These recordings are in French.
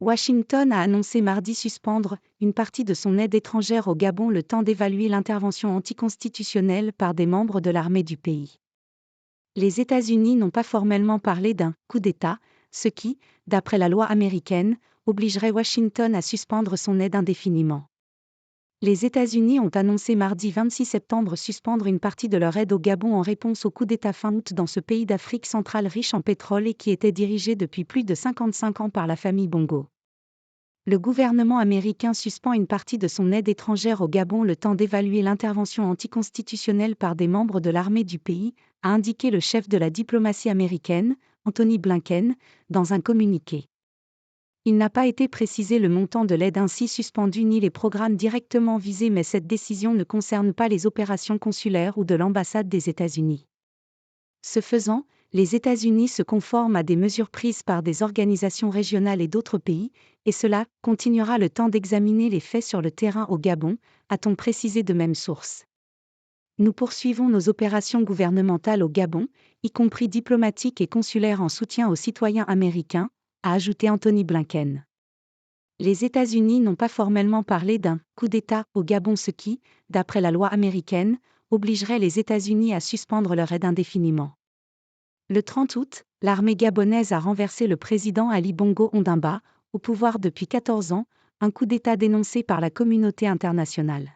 Washington a annoncé mardi suspendre une partie de son aide étrangère au Gabon le temps d'évaluer l'intervention anticonstitutionnelle par des membres de l'armée du pays. Les États-Unis n'ont pas formellement parlé d'un « coup d'État », ce qui, d'après la loi américaine, obligerait Washington à suspendre son aide indéfiniment. Les États-Unis ont annoncé mardi 26 septembre suspendre une partie de leur aide au Gabon en réponse au coup d'État fin août dans ce pays d'Afrique centrale riche en pétrole et qui était dirigé depuis plus de 55 ans par la famille Bongo. Le gouvernement américain suspend une partie de son aide étrangère au Gabon le temps d'évaluer l'intervention anticonstitutionnelle par des membres de l'armée du pays, a indiqué le chef de la diplomatie américaine, Antony Blinken, dans un communiqué. Il n'a pas été précisé le montant de l'aide ainsi suspendue ni les programmes directement visés, mais cette décision ne concerne pas les opérations consulaires ou de l'ambassade des États-Unis. Ce faisant, les États-Unis se conforment à des mesures prises par des organisations régionales et d'autres pays, et cela continuera le temps d'examiner les faits sur le terrain au Gabon, a-t-on précisé de même source. Nous poursuivons nos opérations gouvernementales au Gabon, y compris diplomatiques et consulaires en soutien aux citoyens américains, a ajouté Antony Blinken. Les États-Unis n'ont pas formellement parlé d'un « coup d'État » au Gabon, ce qui, d'après la loi américaine, obligerait les États-Unis à suspendre leur aide indéfiniment. Le 30 août, l'armée gabonaise a renversé le président Ali Bongo Ondimba, au pouvoir depuis 14 ans, un coup d'État dénoncé par la communauté internationale.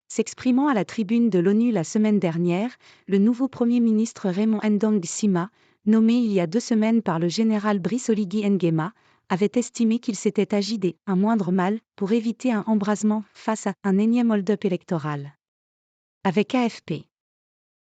S'exprimant à la tribune de l'ONU la semaine dernière, le nouveau Premier ministre Raymond Ndong Sima, nommé il y a 2 semaines par le général Brice Oligui Nguema, avait estimé qu'il s'était agi un moindre mal pour éviter un embrasement face à un énième hold-up électoral. Avec AFP.